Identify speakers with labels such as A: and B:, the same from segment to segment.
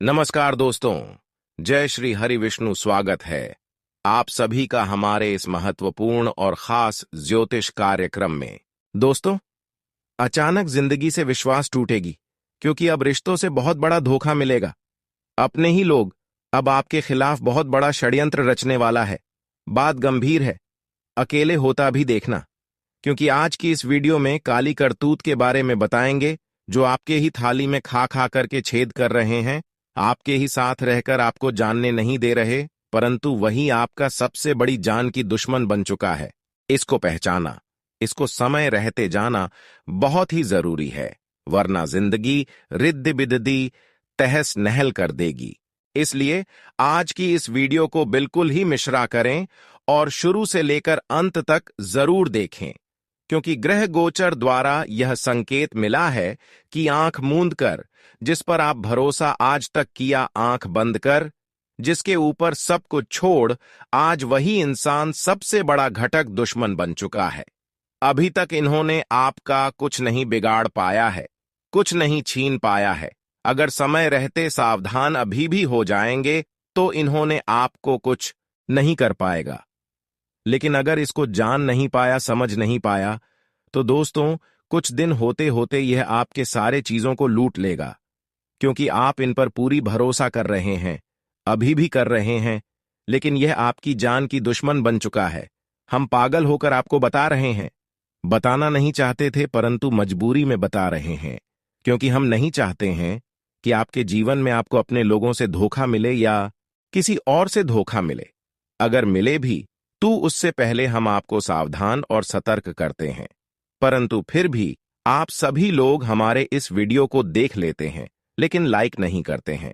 A: नमस्कार दोस्तों। जय श्री हरि विष्णु। स्वागत है आप सभी का हमारे इस महत्वपूर्ण और खास ज्योतिष कार्यक्रम में। दोस्तों, अचानक जिंदगी से विश्वास टूटेगी क्योंकि अब रिश्तों से बहुत बड़ा धोखा मिलेगा। अपने ही लोग अब आपके खिलाफ बहुत बड़ा षड्यंत्र रचने वाला है। बात गंभीर है, अकेले होता भी देखना, क्योंकि आज की इस वीडियो में काली करतूत के बारे में बताएंगे जो आपके ही थाली में खा खा करके छेद कर रहे हैं, आपके ही साथ रहकर आपको जानने नहीं दे रहे, परंतु वही आपका सबसे बड़ी जान की दुश्मन बन चुका है। इसको पहचाना, इसको समय रहते जाना बहुत ही जरूरी है, वरना जिंदगी रिद्ध बिद्दी तहस नहल कर देगी। इसलिए आज की इस वीडियो को बिल्कुल ही मिश्रा करें और शुरू से लेकर अंत तक जरूर देखें, क्योंकि ग्रह गोचर द्वारा यह संकेत मिला है कि आंख मूंद कर, जिस पर आप भरोसा आज तक किया आंख बंद कर, जिसके ऊपर सब कुछ छोड़, आज वही इंसान सबसे बड़ा घटक दुश्मन बन चुका है। अभी तक इन्होंने आपका कुछ नहीं बिगाड़ पाया है, कुछ नहीं छीन पाया है। अगर समय रहते सावधान अभी भी हो जाएंगे तो इन्होंने आपको कुछ नहीं कर पाएगा। लेकिन अगर इसको जान नहीं पाया, समझ नहीं पाया, तो दोस्तों कुछ दिन होते होते यह आपके सारे चीजों को लूट लेगा, क्योंकि आप इन पर पूरी भरोसा कर रहे हैं, अभी भी कर रहे हैं, लेकिन यह आपकी जान की दुश्मन बन चुका है। हम पागल होकर आपको बता रहे हैं, बताना नहीं चाहते थे परंतु मजबूरी में बता रहे हैं, क्योंकि हम नहीं चाहते हैं कि आपके जीवन में आपको अपने लोगों से धोखा मिले या किसी और से धोखा मिले। अगर मिले भी तो उससे पहले हम आपको सावधान और सतर्क करते हैं, परंतु फिर भी आप सभी लोग हमारे इस वीडियो को देख लेते हैं लेकिन लाइक नहीं करते हैं,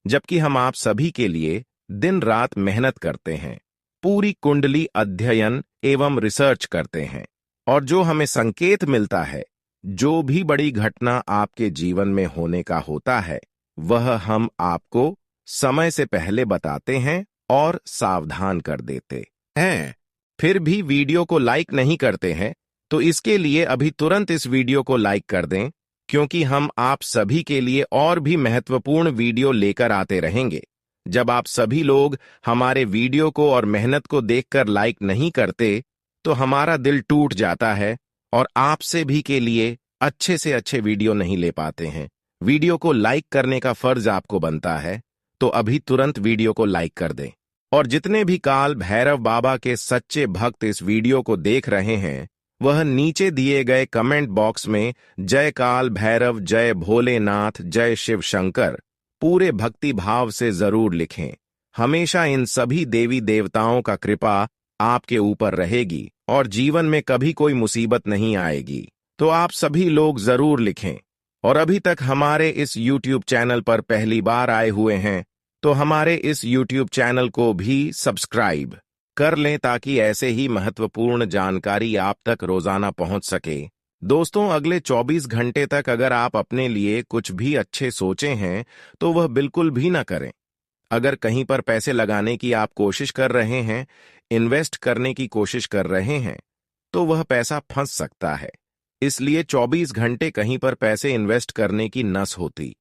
A: जबकि हम आप सभी के लिए दिन रात मेहनत करते हैं, पूरी कुंडली अध्ययन एवं रिसर्च करते हैं, और जो हमें संकेत मिलता है, जो भी बड़ी घटना आपके जीवन में होने का होता है, वह हम आपको समय से पहले बताते हैं और सावधान कर देते हैं। फिर भी वीडियो को लाइक नहीं करते हैं, तो इसके लिए अभी तुरंत इस वीडियो को लाइक कर दें, क्योंकि हम आप सभी के लिए और भी महत्वपूर्ण वीडियो लेकर आते रहेंगे। जब आप सभी लोग हमारे वीडियो को और मेहनत को देखकर लाइक नहीं करते, तो हमारा दिल टूट जाता है और आपसे भी के लिए अच्छे से अच्छे वीडियो नहीं ले पाते हैं। वीडियो को लाइक करने का फर्ज आपको बनता है, तो अभी तुरंत वीडियो को लाइक कर दें। और जितने भी काल भैरव बाबा के सच्चे भक्त इस वीडियो को देख रहे हैं, वह नीचे दिए गए कमेंट बॉक्स में जय काल भैरव, जय भोलेनाथ, जय शिव शंकर पूरे भक्ति भाव से जरूर लिखें। हमेशा इन सभी देवी देवताओं का कृपा आपके ऊपर रहेगी और जीवन में कभी कोई मुसीबत नहीं आएगी। तो आप सभी लोग जरूर लिखें। और अभी तक हमारे इस YouTube चैनल पर पहली बार आए हुए हैं, तो हमारे इस YouTube चैनल को भी सब्सक्राइब कर लें, ताकि ऐसे ही महत्वपूर्ण जानकारी आप तक रोजाना पहुंच सके। दोस्तों, अगले 24 घंटे तक अगर आप अपने लिए कुछ भी अच्छे सोचे हैं तो वह बिल्कुल भी ना करें। अगर कहीं पर पैसे लगाने की आप कोशिश कर रहे हैं, इन्वेस्ट करने की कोशिश कर रहे हैं, तो वह पैसा फंस सकता है। इसलिए 24 घंटे कहीं पर पैसे इन्वेस्ट करने की नस होती।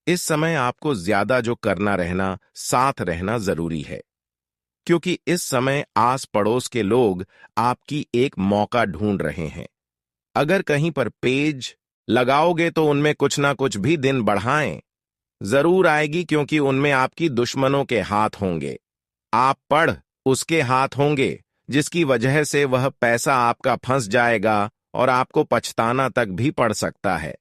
A: इस समय आपको ज्यादा जो करना रहना, साथ रहना जरूरी है, क्योंकि इस समय आस पड़ोस के लोग आपकी एक मौका ढूंढ रहे हैं। अगर कहीं पर पेज लगाओगे तो उनमें कुछ ना कुछ भी दिन बढ़ाएं जरूर आएगी, क्योंकि उनमें आपकी दुश्मनों के हाथ होंगे। आप पढ़ उसके हाथ होंगे, जिसकी वजह से वह पैसा आपका फंस जाएगा और आपको पछताना तक भी पड़ सकता है।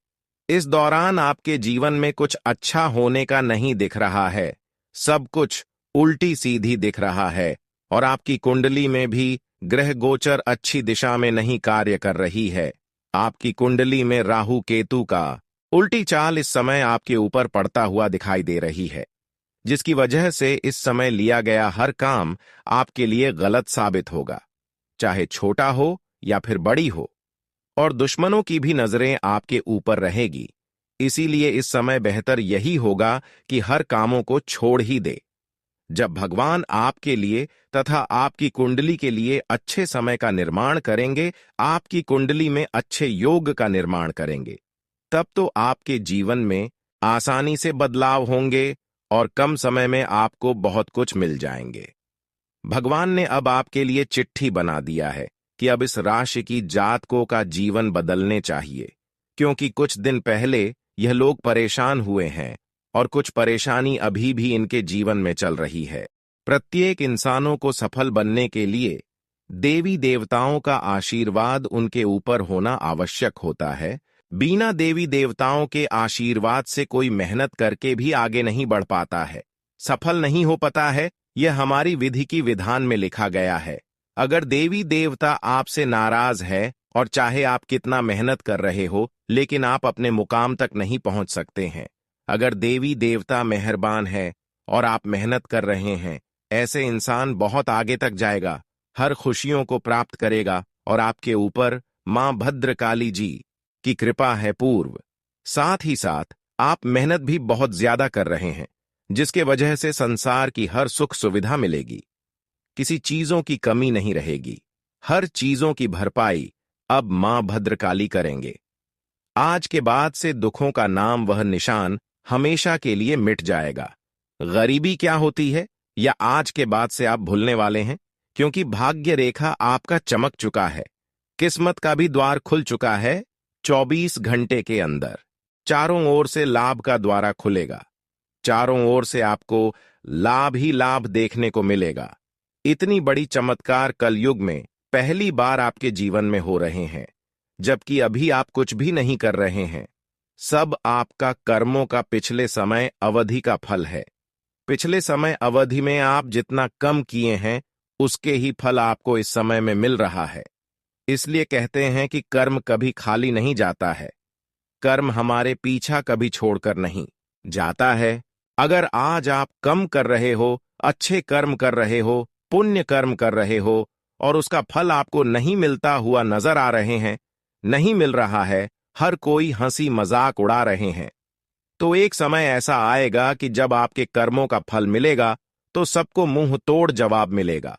A: इस दौरान आपके जीवन में कुछ अच्छा होने का नहीं दिख रहा है, सब कुछ उल्टी सीधी दिख रहा है, और आपकी कुंडली में भी ग्रह गोचर अच्छी दिशा में नहीं कार्य कर रही है। आपकी कुंडली में राहु केतु का उल्टी चाल इस समय आपके ऊपर पड़ता हुआ दिखाई दे रही है, जिसकी वजह से इस समय लिया गया हर काम आपके लिए गलत साबित होगा, चाहे छोटा हो या फिर बड़ी हो, और दुश्मनों की भी नजरें आपके ऊपर रहेगी। इसीलिए इस समय बेहतर यही होगा कि हर कामों को छोड़ ही दे। जब भगवान आपके लिए तथा आपकी कुंडली के लिए अच्छे समय का निर्माण करेंगे, आपकी कुंडली में अच्छे योग का निर्माण करेंगे, तब तो आपके जीवन में आसानी से बदलाव होंगे और कम समय में आपको बहुत कुछ मिल जाएंगे। भगवान ने अब आपके लिए चिट्ठी बना दिया है कि अब इस राशि की जातकों का जीवन बदलने चाहिए, क्योंकि कुछ दिन पहले यह लोग परेशान हुए हैं और कुछ परेशानी अभी भी इनके जीवन में चल रही है। प्रत्येक इंसानों को सफल बनने के लिए देवी देवताओं का आशीर्वाद उनके ऊपर होना आवश्यक होता है। बिना देवी देवताओं के आशीर्वाद से कोई मेहनत करके भी आगे नहीं बढ़ पाता है, सफल नहीं हो पाता है। यह हमारी विधि की विधान में लिखा गया है। अगर देवी देवता आपसे नाराज है और चाहे आप कितना मेहनत कर रहे हो, लेकिन आप अपने मुकाम तक नहीं पहुंच सकते हैं। अगर देवी देवता मेहरबान है और आप मेहनत कर रहे हैं, ऐसे इंसान बहुत आगे तक जाएगा, हर खुशियों को प्राप्त करेगा और आपके ऊपर मां भद्रकाली जी की कृपा है पूर्व। साथ ही साथ आप मेहनत भी बहुत ज्यादा कर रहे हैं, जिसके वजह से संसार की हर सुख सुविधा मिलेगी, किसी चीजों की कमी नहीं रहेगी, हर चीजों की भरपाई अब मां भद्रकाली करेंगे। आज के बाद से दुखों का नाम वह निशान हमेशा के लिए मिट जाएगा। गरीबी क्या होती है या आज के बाद से आप भूलने वाले हैं, क्योंकि भाग्य रेखा आपका चमक चुका है। किस्मत का भी द्वार खुल चुका है। 24 घंटे के अंदर चारों ओर से लाभ का द्वारा खुलेगा। चारों ओर से आपको लाभ ही लाभ देखने को मिलेगा। इतनी बड़ी चमत्कार कलयुग में पहली बार आपके जीवन में हो रहे हैं, जबकि अभी आप कुछ भी नहीं कर रहे हैं। सब आपका कर्मों का पिछले समय अवधि का फल है। पिछले समय अवधि में आप जितना कम किए हैं, उसके ही फल आपको इस समय में मिल रहा है। इसलिए कहते हैं कि कर्म कभी खाली नहीं जाता है। कर्म हमारे पीछा कभी छोड़कर नहीं जाता है। अगर आज आप कम कर रहे हो, अच्छे कर्म कर रहे हो, पुण्य कर्म कर रहे हो और उसका फल आपको नहीं मिलता हुआ नजर आ रहे हैं, नहीं मिल रहा है, हर कोई हंसी मजाक उड़ा रहे हैं, तो एक समय ऐसा आएगा कि जब आपके कर्मों का फल मिलेगा तो सबको मुंह तोड़ जवाब मिलेगा।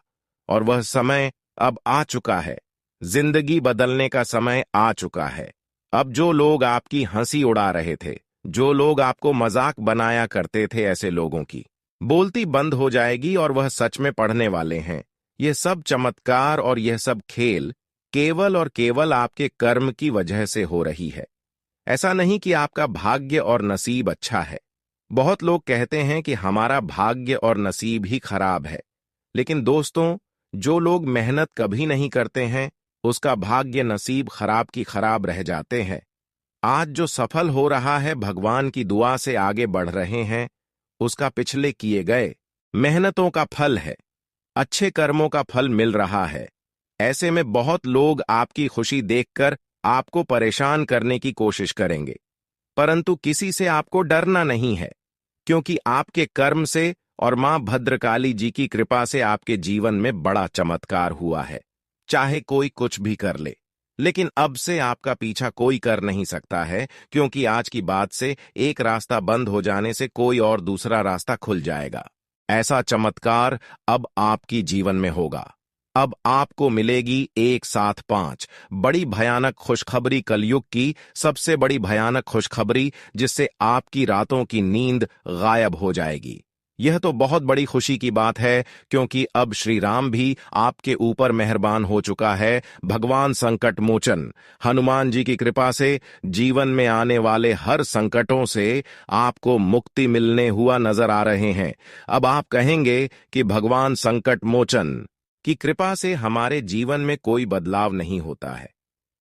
A: और वह समय अब आ चुका है। जिंदगी बदलने का समय आ चुका है। अब जो लोग आपकी हंसी उड़ा रहे थे, जो लोग आपको मजाक बनाया करते थे, ऐसे लोगों की बोलती बंद हो जाएगी और वह सच में पढ़ने वाले हैं। यह सब चमत्कार और यह सब खेल केवल और केवल आपके कर्म की वजह से हो रही है। ऐसा नहीं कि आपका भाग्य और नसीब अच्छा है। बहुत लोग कहते हैं कि हमारा भाग्य और नसीब ही खराब है, लेकिन दोस्तों, जो लोग मेहनत कभी नहीं करते हैं, उसका भाग्य नसीब खराब की खराब रह जाते हैं। आज जो सफल हो रहा है, भगवान की दुआ से आगे बढ़ रहे हैं, उसका पिछले किए गए मेहनतों का फल है। अच्छे कर्मों का फल मिल रहा है। ऐसे में बहुत लोग आपकी खुशी देखकर आपको परेशान करने की कोशिश करेंगे, परंतु किसी से आपको डरना नहीं है, क्योंकि आपके कर्म से और मां भद्रकाली जी की कृपा से आपके जीवन में बड़ा चमत्कार हुआ है। चाहे कोई कुछ भी कर ले, लेकिन अब से आपका पीछा कोई कर नहीं सकता है, क्योंकि आज की बात से एक रास्ता बंद हो जाने से कोई और दूसरा रास्ता खुल जाएगा। ऐसा चमत्कार अब आपकी जीवन में होगा। अब आपको मिलेगी एक साथ 5 बड़ी भयानक खुशखबरी, कलयुग की सबसे बड़ी भयानक खुशखबरी, जिससे आपकी रातों की नींद गायब हो जाएगी। यह तो बहुत बड़ी खुशी की बात है, क्योंकि अब श्री राम भी आपके ऊपर मेहरबान हो चुका है। भगवान संकट मोचन हनुमान जी की कृपा से जीवन में आने वाले हर संकटों से आपको मुक्ति मिलने हुआ नजर आ रहे हैं। अब आप कहेंगे कि भगवान संकट मोचन की कृपा से हमारे जीवन में कोई बदलाव नहीं होता है,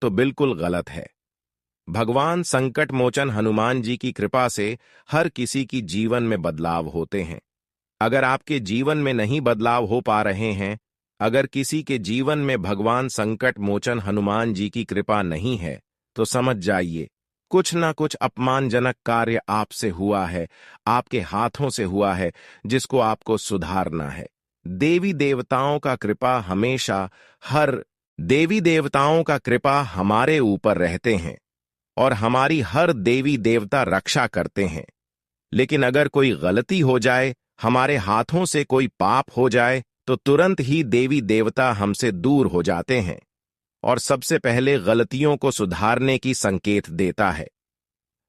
A: तो बिल्कुल गलत है। भगवान संकट मोचन हनुमान जी की कृपा से हर किसी की जीवन में बदलाव होते हैं। अगर आपके जीवन में नहीं बदलाव हो पा रहे हैं, अगर किसी के जीवन में भगवान संकट मोचन हनुमान जी की कृपा नहीं है, तो समझ जाइए कुछ ना कुछ अपमानजनक कार्य आपसे हुआ है, आपके हाथों से हुआ है, जिसको आपको सुधारना है। देवी देवताओं का कृपा हमेशा देवी देवताओं का कृपा हमारे ऊपर रहते हैं और हमारी हर देवी देवता रक्षा करते हैं। लेकिन अगर कोई गलती हो जाए, हमारे हाथों से कोई पाप हो जाए, तो तुरंत ही देवी देवता हमसे दूर हो जाते हैं और सबसे पहले गलतियों को सुधारने की संकेत देता है।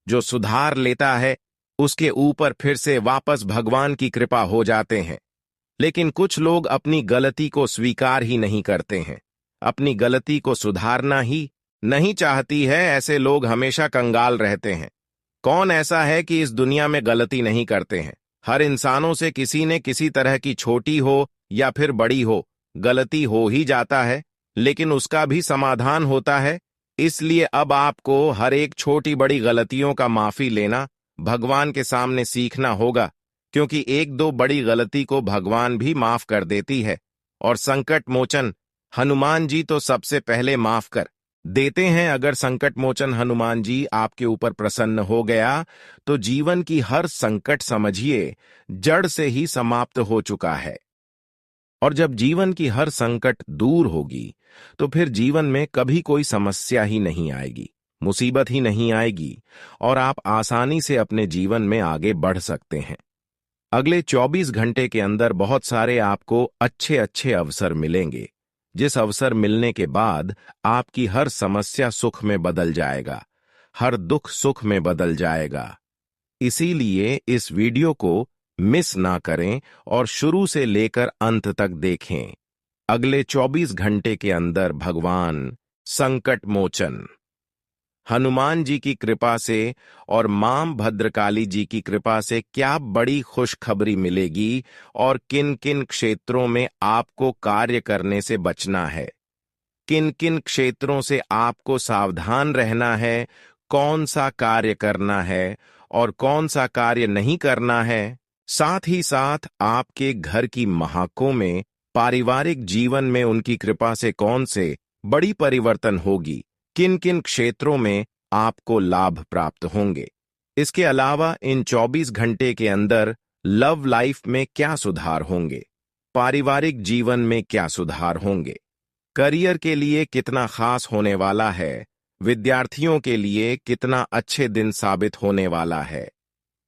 A: जो सुधार लेता है, उसके ऊपर फिर से वापस भगवान की कृपा हो जाते हैं। लेकिन कुछ लोग अपनी गलती को स्वीकार ही नहीं करते हैं, अपनी गलती को सुधारना ही नहीं चाहती है। ऐसे लोग हमेशा कंगाल रहते हैं। कौन ऐसा है कि इस दुनिया में गलती नहीं करते हैं? हर इंसानों से किसी ने किसी तरह की छोटी हो या फिर बड़ी हो, गलती हो ही जाता है, लेकिन उसका भी समाधान होता है। इसलिए अब आपको हर एक छोटी बड़ी गलतियों का माफी लेना भगवान के सामने सीखना होगा, क्योंकि एक दो बड़ी गलती को भगवान भी माफ कर देती है। और संकट मोचन हनुमान जी तो सबसे पहले माफ कर देते हैं। अगर संकट मोचन हनुमान जी आपके ऊपर प्रसन्न हो गया तो जीवन की हर संकट समझिए जड़ से ही समाप्त हो चुका है। और जब जीवन की हर संकट दूर होगी तो फिर जीवन में कभी कोई समस्या ही नहीं आएगी, मुसीबत ही नहीं आएगी, और आप आसानी से अपने जीवन में आगे बढ़ सकते हैं। अगले 24 घंटे के अंदर बहुत सारे आपको अच्छे अच्छे अवसर मिलेंगे, जिस अवसर मिलने के बाद आपकी हर समस्या सुख में बदल जाएगा, हर दुख सुख में बदल जाएगा। इसीलिए इस वीडियो को मिस ना करें और शुरू से लेकर अंत तक देखें। अगले 24 घंटे के अंदर भगवान संकट मोचन हनुमान जी की कृपा से और मां भद्रकाली जी की कृपा से क्या बड़ी खुशखबरी मिलेगी और किन किन क्षेत्रों में आपको कार्य करने से बचना है, किन किन क्षेत्रों से आपको सावधान रहना है, कौन सा कार्य करना है और कौन सा कार्य नहीं करना है। साथ ही साथ आपके घर की महकों में, पारिवारिक जीवन में उनकी कृपा से कौन से बड़ी परिवर्तन होगी, किन किन क्षेत्रों में आपको लाभ प्राप्त होंगे। इसके अलावा इन 24 घंटे के अंदर लव लाइफ में क्या सुधार होंगे, पारिवारिक जीवन में क्या सुधार होंगे, करियर के लिए कितना खास होने वाला है, विद्यार्थियों के लिए कितना अच्छे दिन साबित होने वाला है।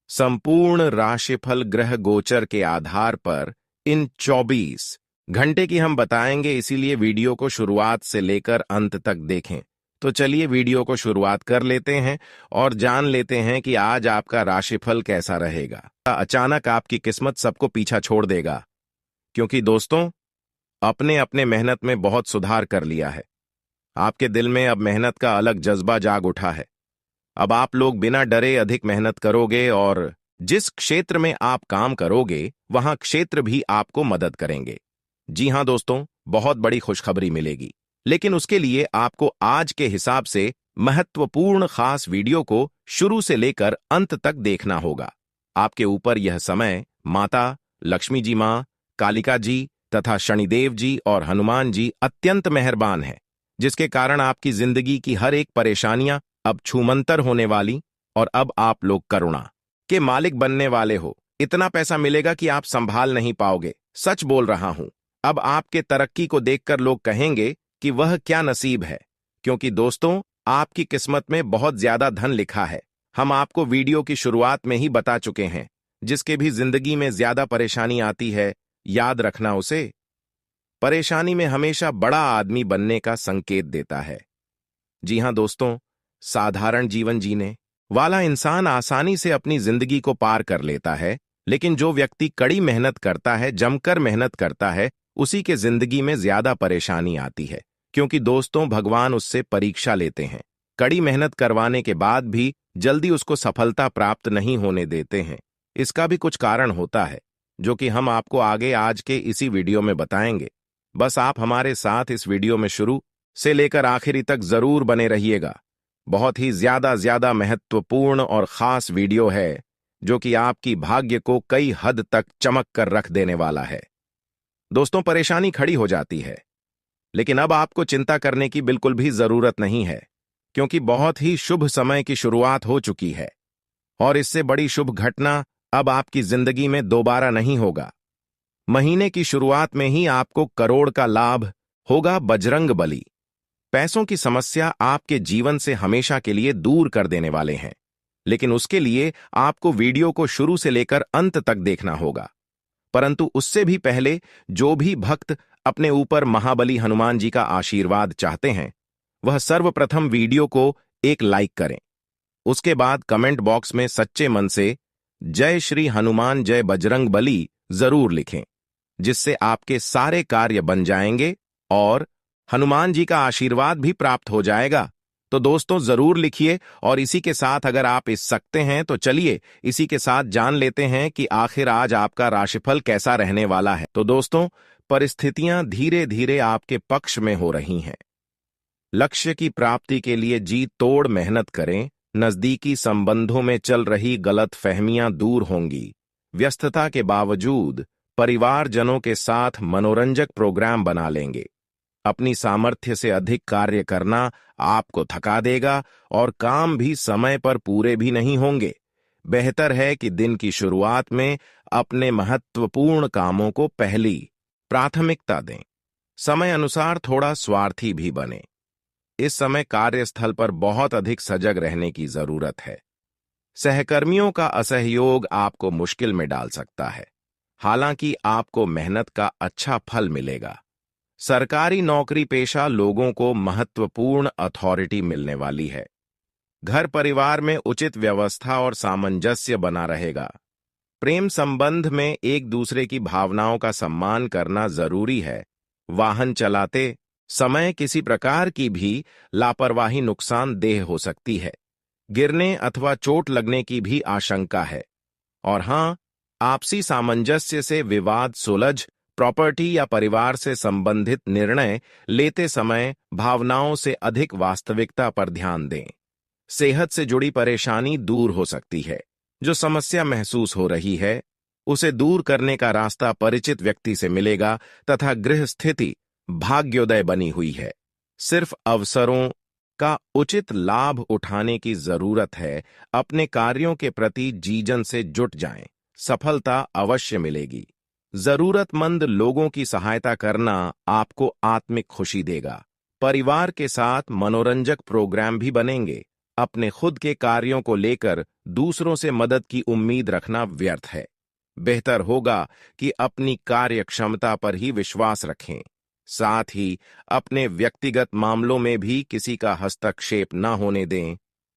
A: संपूर्ण राशिफल ग्रह गोचर के आधार पर इन 24 घंटे की हम बताएंगे, इसीलिए वीडियो को शुरुआत से लेकर अंत तक देखें। तो चलिए वीडियो को शुरुआत कर लेते हैं और जान लेते हैं कि आज आपका राशिफल कैसा रहेगा। अचानक आपकी किस्मत सबको पीछा छोड़ देगा, क्योंकि दोस्तों अपने अपने मेहनत में बहुत सुधार कर लिया है। आपके दिल में अब मेहनत का अलग जज्बा जाग उठा है। अब आप लोग बिना डरे अधिक मेहनत करोगे और जिस क्षेत्र में आप काम करोगे वहां क्षेत्र भी आपको मदद करेंगे। जी हां दोस्तों, बहुत बड़ी खुशखबरी मिलेगी, लेकिन उसके लिए आपको आज के हिसाब से महत्वपूर्ण खास वीडियो को शुरू से लेकर अंत तक देखना होगा। आपके ऊपर यह समय माता लक्ष्मी जी, मां कालिका जी तथा शनिदेव जी और हनुमान जी अत्यंत मेहरबान है, जिसके कारण आपकी जिंदगी की हर एक परेशानियां अब छूमंतर होने वाली और अब आप लोग करुणा के मालिक बनने वाले हो। इतना पैसा मिलेगा कि आप संभाल नहीं पाओगे, सच बोल रहा हूं। अब आपके तरक्की को देखकर लोग कहेंगे कि वह क्या नसीब है, क्योंकि दोस्तों आपकी किस्मत में बहुत ज्यादा धन लिखा है। हम आपको वीडियो की शुरुआत में ही बता चुके हैं। जिसके भी जिंदगी में ज्यादा परेशानी आती है, याद रखना उसे परेशानी में हमेशा बड़ा आदमी बनने का संकेत देता है। जी हां दोस्तों, साधारण जीवन जीने वाला इंसान आसानी से अपनी जिंदगी को पार कर लेता है, लेकिन जो व्यक्ति कड़ी मेहनत करता है, जमकर मेहनत करता है, उसी के जिंदगी में ज्यादा परेशानी आती है, क्योंकि दोस्तों भगवान उससे परीक्षा लेते हैं। कड़ी मेहनत करवाने के बाद भी जल्दी उसको सफलता प्राप्त नहीं होने देते हैं। इसका भी कुछ कारण होता है, जो कि हम आपको आगे आज के इसी वीडियो में बताएंगे। बस आप हमारे साथ इस वीडियो में शुरू से लेकर आखिरी तक जरूर बने रहिएगा। बहुत ही ज्यादा महत्वपूर्ण और खास वीडियो है, जो कि आपकी भाग्य को कई हद तक चमक कर रख देने वाला है। दोस्तों परेशानी खड़ी हो जाती है, लेकिन अब आपको चिंता करने की बिल्कुल भी जरूरत नहीं है, क्योंकि बहुत ही शुभ समय की शुरुआत हो चुकी है और इससे बड़ी शुभ घटना अब आपकी जिंदगी में दोबारा नहीं होगा। महीने की शुरुआत में ही आपको करोड़ का लाभ होगा। बजरंग बली पैसों की समस्या आपके जीवन से हमेशा के लिए दूर कर देने वाले हैं, लेकिन उसके लिए आपको वीडियो को शुरू से लेकर अंत तक देखना होगा। परंतु उससे भी पहले जो भी भक्त अपने ऊपर महाबली हनुमान जी का आशीर्वाद चाहते हैं, वह सर्वप्रथम वीडियो को एक लाइक करें। उसके बाद कमेंट बॉक्स में सच्चे मन से जय श्री हनुमान जय बजरंग बली जरूर लिखें, जिससे आपके सारे कार्य बन जाएंगे और हनुमान जी का आशीर्वाद भी प्राप्त हो जाएगा। तो दोस्तों जरूर लिखिए, और इसी के साथ अगर आप इस सकते हैं तो चलिए इसी के साथ जान लेते हैं कि आखिर आज आपका राशिफल कैसा रहने वाला है। तो दोस्तों, परिस्थितियां धीरे धीरे आपके पक्ष में हो रही हैं। लक्ष्य की प्राप्ति के लिए जी तोड़ मेहनत करें। नजदीकी संबंधों में चल रही गलतफहमियां दूर होंगी। व्यस्तता के बावजूद परिवारजनों के साथ मनोरंजक प्रोग्राम बना लेंगे। अपनी सामर्थ्य से अधिक कार्य करना आपको थका देगा और काम भी समय पर पूरे भी नहीं होंगे। बेहतर है कि दिन की शुरुआत में अपने महत्वपूर्ण कामों को पहली प्राथमिकता दें। समय अनुसार थोड़ा स्वार्थी भी बने। इस समय कार्यस्थल पर बहुत अधिक सजग रहने की जरूरत है। सहकर्मियों का असहयोग आपको मुश्किल में डाल सकता है, हालांकि आपको मेहनत का अच्छा फल मिलेगा। सरकारी नौकरी पेशा लोगों को महत्वपूर्ण अथॉरिटी मिलने वाली है। घर परिवार में उचित व्यवस्था और सामंजस्य बना रहेगा। प्रेम संबंध में एक दूसरे की भावनाओं का सम्मान करना जरूरी है। वाहन चलाते समय किसी प्रकार की भी लापरवाही नुकसानदेह हो सकती है। गिरने अथवा चोट लगने की भी आशंका है। और हां, आपसी सामंजस्य से विवाद सुलझ प्रॉपर्टी या परिवार से संबंधित निर्णय लेते समय भावनाओं से अधिक वास्तविकता पर ध्यान दें। सेहत से जुड़ी परेशानी दूर हो सकती है। जो समस्या महसूस हो रही है उसे दूर करने का रास्ता परिचित व्यक्ति से मिलेगा तथा गृह स्थिति भाग्योदय बनी हुई है। सिर्फ अवसरों का उचित लाभ उठाने की जरूरत है। अपने कार्यों के प्रति जीजन से जुट जाएं, सफलता अवश्य मिलेगी। जरूरतमंद लोगों की सहायता करना आपको आत्मिक खुशी देगा। परिवार के साथ मनोरंजक प्रोग्राम भी बनेंगे। अपने खुद के कार्यों को लेकर दूसरों से मदद की उम्मीद रखना व्यर्थ है। बेहतर होगा कि अपनी कार्य क्षमता पर ही विश्वास रखें। साथ ही अपने व्यक्तिगत मामलों में भी किसी का हस्तक्षेप न होने दें।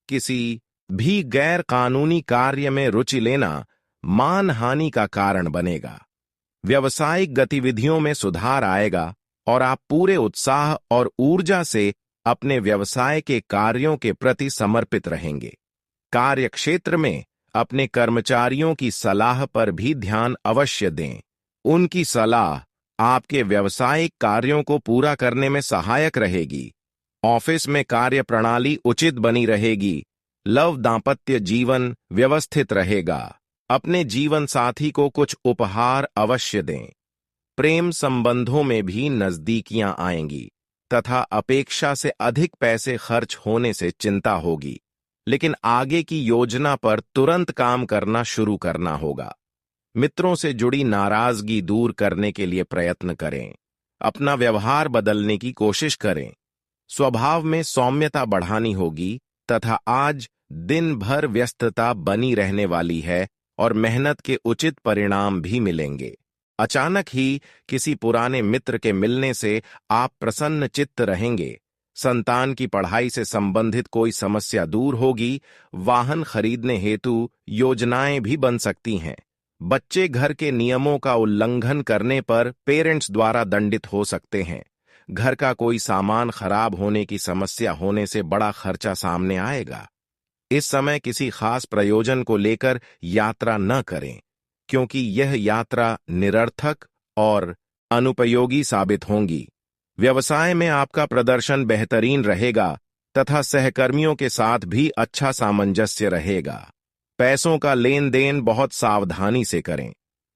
A: किसी भी गैर कानूनी कार्य में रुचि लेना मानहानि का कारण बनेगा। व्यावसायिक गतिविधियों में सुधार आएगा और आप पूरे उत्साह और ऊर्जा से अपने व्यवसाय के कार्यों के प्रति समर्पित रहेंगे। कार्यक्षेत्र में अपने कर्मचारियों की सलाह पर भी ध्यान अवश्य दें। उनकी सलाह आपके व्यावसायिक कार्यों को पूरा करने में सहायक रहेगी। ऑफिस में कार्य प्रणाली उचित बनी रहेगी। लव दांपत्य जीवन व्यवस्थित रहेगा। अपने जीवन साथी को कुछ उपहार अवश्य दें। प्रेम संबंधों में भी नजदीकियां आएंगी तथा अपेक्षा से अधिक पैसे खर्च होने से चिंता होगी, लेकिन आगे की योजना पर तुरंत काम करना शुरू करना होगा। मित्रों से जुड़ी नाराजगी दूर करने के लिए प्रयत्न करें। अपना व्यवहार बदलने की कोशिश करें। स्वभाव में सौम्यता बढ़ानी होगी तथा आज दिन भर व्यस्तता बनी रहने वाली है और मेहनत के उचित परिणाम भी मिलेंगे। अचानक ही किसी पुराने मित्र के मिलने से आप प्रसन्न चित्त रहेंगे। संतान की पढ़ाई से संबंधित कोई समस्या दूर होगी। वाहन खरीदने हेतु योजनाएं भी बन सकती हैं। बच्चे घर के नियमों का उल्लंघन करने पर पेरेंट्स द्वारा दंडित हो सकते हैं। घर का कोई सामान खराब होने की समस्या होने से बड़ा खर्चा सामने आएगा। इस समय किसी खास प्रयोजन को लेकर यात्रा न करें, क्योंकि यह यात्रा निरर्थक और अनुपयोगी साबित होंगी। व्यवसाय में आपका प्रदर्शन बेहतरीन रहेगा तथा सहकर्मियों के साथ भी अच्छा सामंजस्य रहेगा। पैसों का लेन देन बहुत सावधानी से करें।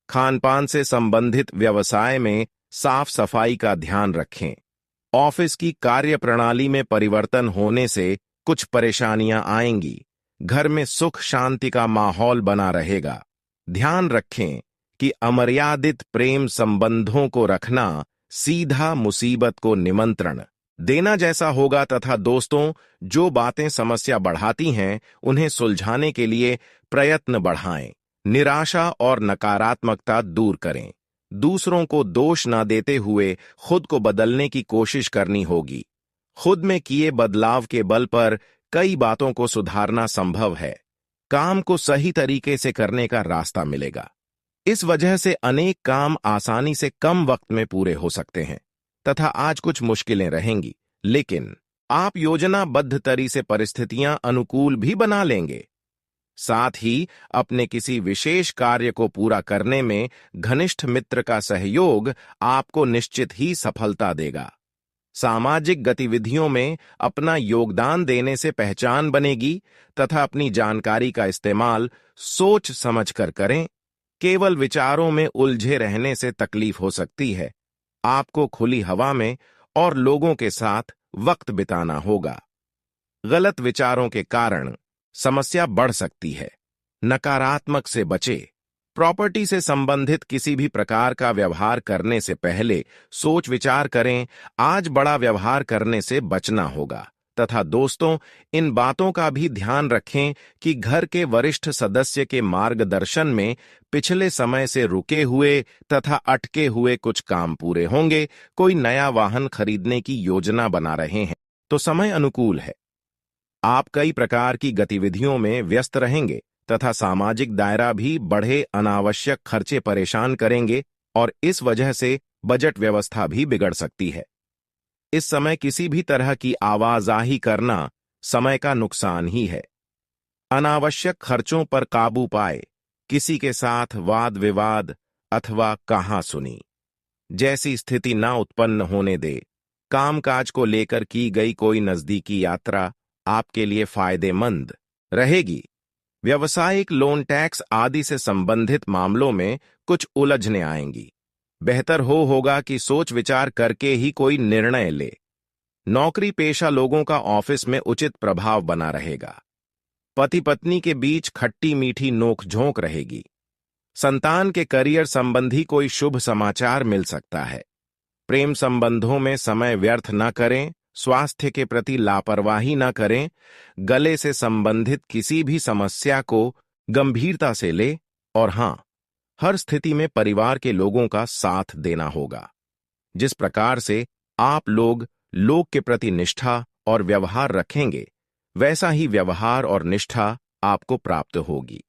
A: खानपान से संबंधित व्यवसाय में साफ सफाई का ध्यान रखें। ऑफिस की कार्यप्रणाली में परिवर्तन होने से कुछ परेशानियां आएंगी। घर में सुख शांति का माहौल बना रहेगा। ध्यान रखें कि अमर्यादित प्रेम संबंधों को रखना सीधा मुसीबत को निमंत्रण देना जैसा होगा तथा दोस्तों, जो बातें समस्या बढ़ाती हैं उन्हें सुलझाने के लिए प्रयत्न बढ़ाएं। निराशा और नकारात्मकता दूर करें। दूसरों को दोष न देते हुए खुद को बदलने की कोशिश करनी होगी। खुद में किए बदलाव के बल पर कई बातों को सुधारना संभव है। काम को सही तरीके से करने का रास्ता मिलेगा। इस वजह से अनेक काम आसानी से कम वक्त में पूरे हो सकते हैं तथा आज कुछ मुश्किलें रहेंगी, लेकिन आप योजनाबद्ध तरीके से परिस्थितियां अनुकूल भी बना लेंगे। साथ ही अपने किसी विशेष कार्य को पूरा करने में घनिष्ठ मित्र का सहयोग आपको निश्चित ही सफलता देगा। सामाजिक गतिविधियों में अपना योगदान देने से पहचान बनेगी तथा अपनी जानकारी का इस्तेमाल सोच समझकर करें। केवल विचारों में उलझे रहने से तकलीफ हो सकती है। आपको खुली हवा में और लोगों के साथ वक्त बिताना होगा। गलत विचारों के कारण समस्या बढ़ सकती है। नकारात्मक से बचे। प्रॉपर्टी से संबंधित किसी भी प्रकार का व्यवहार करने से पहले सोच विचार करें। आज बड़ा व्यवहार करने से बचना होगा तथा दोस्तों, इन बातों का भी ध्यान रखें कि घर के वरिष्ठ सदस्य के मार्गदर्शन में पिछले समय से रुके हुए तथा अटके हुए कुछ काम पूरे होंगे। कोई नया वाहन खरीदने की योजना बना रहे हैं तो समय अनुकूल है। आप कई प्रकार की गतिविधियों में व्यस्त रहेंगे तथा सामाजिक दायरा भी बढ़े अनावश्यक खर्चे परेशान करेंगे और इस वजह से बजट व्यवस्था भी बिगड़ सकती है। इस समय किसी भी तरह की आवाजाही करना समय का नुकसान ही है। अनावश्यक खर्चों पर काबू पाए। किसी के साथ वाद विवाद अथवा कहासुनी जैसी स्थिति न उत्पन्न होने दे। कामकाज को लेकर की गई कोई नजदीकी यात्रा आपके लिए फायदेमंद रहेगी। व्यवसायिक लोन, टैक्स आदि से संबंधित मामलों में कुछ उलझने आएंगी। बेहतर होगा कि सोच विचार करके ही कोई निर्णय ले। नौकरी पेशा लोगों का ऑफिस में उचित प्रभाव बना रहेगा। पति पत्नी के बीच खट्टी मीठी नोक-झोंक रहेगी। संतान के करियर संबंधी कोई शुभ समाचार मिल सकता है। प्रेम संबंधों में समय व्यर्थ न करें। स्वास्थ्य के प्रति लापरवाही न करें। गले से संबंधित किसी भी समस्या को गंभीरता से ले और हां, हर स्थिति में परिवार के लोगों का साथ देना होगा। जिस प्रकार से आप लोग के प्रति निष्ठा और व्यवहार रखेंगे, वैसा ही व्यवहार और निष्ठा आपको प्राप्त होगी।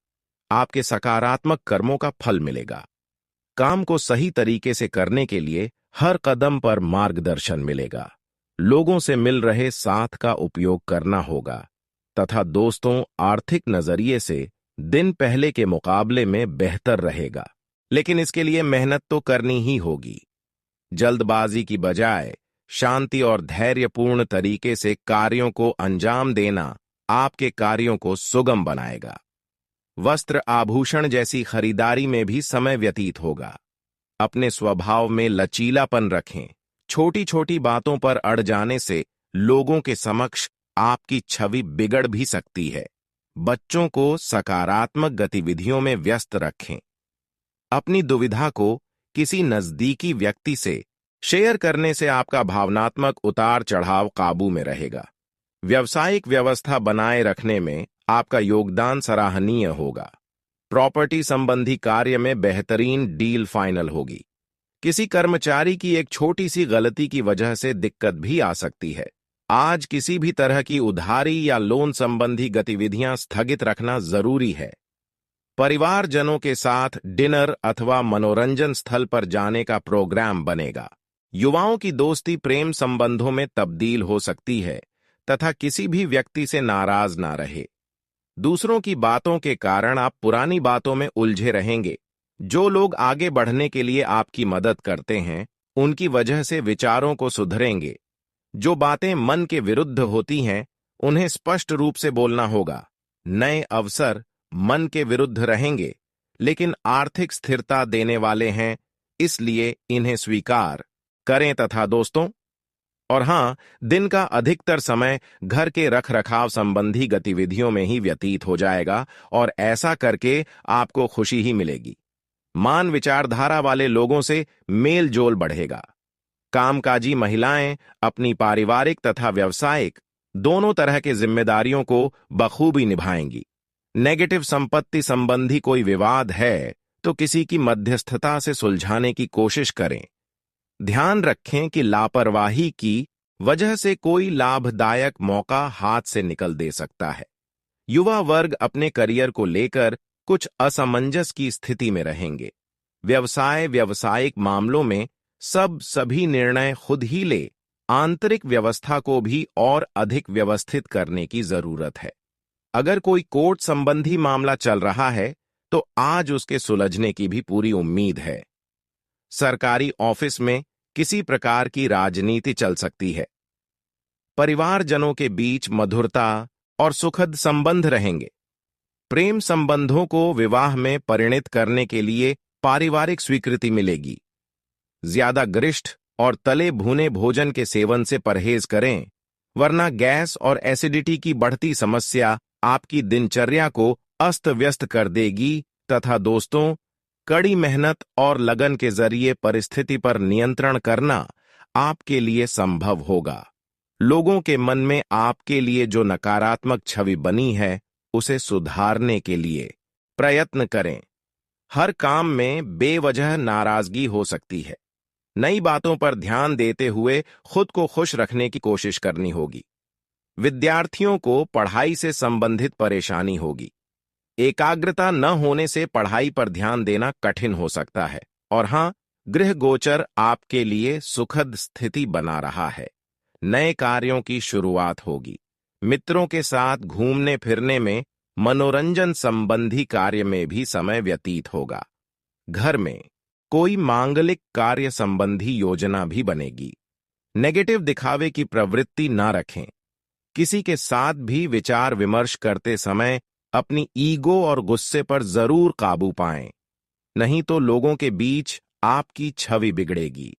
A: आपके सकारात्मक कर्मों का फल मिलेगा। काम को सही तरीके से करने के लिए हर कदम पर मार्गदर्शन मिलेगा। लोगों से मिल रहे साथ का उपयोग करना होगा तथा दोस्तों, आर्थिक नजरिए से दिन पहले के मुकाबले में बेहतर रहेगा, लेकिन इसके लिए मेहनत तो करनी ही होगी। जल्दबाजी की बजाय शांति और धैर्यपूर्ण तरीके से कार्यों को अंजाम देना आपके कार्यों को सुगम बनाएगा। वस्त्र आभूषण जैसी खरीदारी में भी समय व्यतीत होगा। अपने स्वभाव में लचीलापन रखें। छोटी छोटी बातों पर अड़ जाने से लोगों के समक्ष आपकी छवि बिगड़ भी सकती है। बच्चों को सकारात्मक गतिविधियों में व्यस्त रखें। अपनी दुविधा को किसी नजदीकी व्यक्ति से शेयर करने से आपका भावनात्मक उतार चढ़ाव काबू में रहेगा। व्यावसायिक व्यवस्था बनाए रखने में आपका योगदान सराहनीय होगा। प्रॉपर्टी संबंधी कार्य में बेहतरीन डील फाइनल होगी। किसी कर्मचारी की एक छोटी सी गलती की वजह से दिक्कत भी आ सकती है। आज किसी भी तरह की उधारी या लोन संबंधी गतिविधियां स्थगित रखना जरूरी है। परिवारजनों के साथ डिनर अथवा मनोरंजन स्थल पर जाने का प्रोग्राम बनेगा। युवाओं की दोस्ती प्रेम संबंधों में तब्दील हो सकती है तथा किसी भी व्यक्ति से नाराज ना रहे। दूसरों की बातों के कारण आप पुरानी बातों में उलझे रहेंगे। जो लोग आगे बढ़ने के लिए आपकी मदद करते हैं, उनकी वजह से विचारों को सुधरेंगे। जो बातें मन के विरुद्ध होती हैं, उन्हें स्पष्ट रूप से बोलना होगा। नए अवसर मन के विरुद्ध रहेंगे, लेकिन आर्थिक स्थिरता देने वाले हैं, इसलिए इन्हें स्वीकार करें तथा दोस्तों, और हां, दिन का अधिकतर समय घर के रखरखाव संबंधी गतिविधियों में ही व्यतीत हो जाएगा और ऐसा करके आपको खुशी ही मिलेगी। मान विचारधारा वाले लोगों से मेल जोल बढ़ेगा। कामकाजी महिलाएं अपनी पारिवारिक तथा व्यावसायिक दोनों तरह के जिम्मेदारियों को बखूबी निभाएंगी। नेगेटिव संपत्ति संबंधी कोई विवाद है तो किसी की मध्यस्थता से सुलझाने की कोशिश करें। ध्यान रखें कि लापरवाही की वजह से कोई लाभदायक मौका हाथ से निकल दे सकता है। युवा वर्ग अपने करियर को लेकर कुछ असमंजस की स्थिति में रहेंगे। व्यावसायिक मामलों में सभी निर्णय खुद ही ले, आंतरिक व्यवस्था को भी और अधिक व्यवस्थित करने की जरूरत है। अगर कोई कोर्ट संबंधी मामला चल रहा है तो आज उसके सुलझने की भी पूरी उम्मीद है। सरकारी ऑफिस में किसी प्रकार की राजनीति चल सकती है। परिवारजनों के बीच मधुरता और सुखद संबंध रहेंगे। प्रेम संबंधों को विवाह में परिणित करने के लिए पारिवारिक स्वीकृति मिलेगी। ज्यादा गरिष्ठ और तले भुने भोजन के सेवन से परहेज करें, वरना गैस और एसिडिटी की बढ़ती समस्या आपकी दिनचर्या को अस्त व्यस्त कर देगी तथा दोस्तों, कड़ी मेहनत और लगन के जरिए परिस्थिति पर नियंत्रण करना आपके लिए संभव होगा। लोगों के मन में आपके लिए जो नकारात्मक छवि बनी है, उसे सुधारने के लिए प्रयत्न करें। हर काम में बेवजह नाराजगी हो सकती है। नई बातों पर ध्यान देते हुए खुद को खुश रखने की कोशिश करनी होगी। विद्यार्थियों को पढ़ाई से संबंधित परेशानी होगी। एकाग्रता न होने से पढ़ाई पर ध्यान देना कठिन हो सकता है। और हां, गृह गोचर आपके लिए सुखद स्थिति बना रहा है। नए कार्यों की शुरुआत होगी। मित्रों के साथ घूमने फिरने में, मनोरंजन संबंधी कार्य में भी समय व्यतीत होगा। घर में कोई मांगलिक कार्य संबंधी योजना भी बनेगी। नेगेटिव दिखावे की प्रवृत्ति न रखें। किसी के साथ भी विचार विमर्श करते समय अपनी ईगो और गुस्से पर जरूर काबू पाएं, नहीं तो लोगों के बीच आपकी छवि बिगड़ेगी।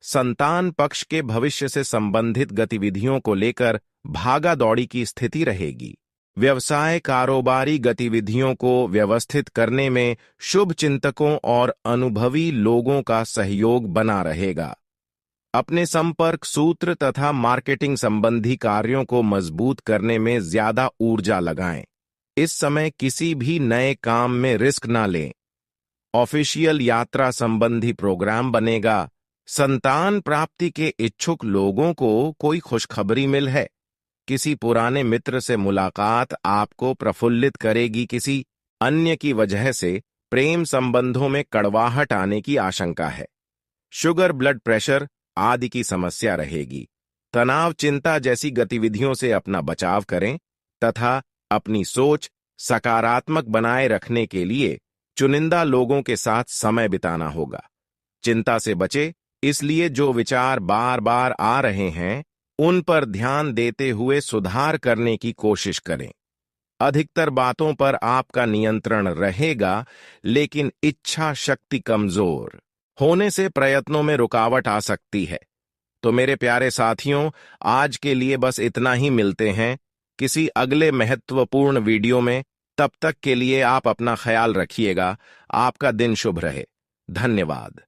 A: संतान पक्ष के भविष्य से संबंधित गतिविधियों को लेकर भागा दौड़ी की स्थिति रहेगी। व्यवसाय कारोबारी गतिविधियों को व्यवस्थित करने में शुभ चिंतकों और अनुभवी लोगों का सहयोग बना रहेगा। अपने संपर्क सूत्र तथा मार्केटिंग संबंधी कार्यों को मजबूत करने में ज्यादा ऊर्जा लगाएं। इस समय किसी भी नए काम में रिस्क ना लें। ऑफिशियल यात्रा संबंधी प्रोग्राम बनेगा। संतान प्राप्ति के इच्छुक लोगों को कोई खुशखबरी मिल है। किसी पुराने मित्र से मुलाकात आपको प्रफुल्लित करेगी। किसी अन्य की वजह से प्रेम संबंधों में कड़वाहट आने की आशंका है। शुगर, ब्लड प्रेशर आदि की समस्या रहेगी। तनाव, चिंता जैसी गतिविधियों से अपना बचाव करें तथा अपनी सोच सकारात्मक बनाए रखने के लिए चुनिंदा लोगों के साथ समय बिताना होगा। चिंता से बचे, इसलिए जो विचार बार बार आ रहे हैं उन पर ध्यान देते हुए सुधार करने की कोशिश करें। अधिकतर बातों पर आपका नियंत्रण रहेगा, लेकिन इच्छा शक्ति कमजोर होने से प्रयत्नों में रुकावट आ सकती है। तो मेरे प्यारे साथियों, आज के लिए बस इतना ही। मिलते हैं किसी अगले महत्वपूर्ण वीडियो में। तब तक के लिए आप अपना ख्याल रखिएगा। आपका दिन शुभ रहे। धन्यवाद।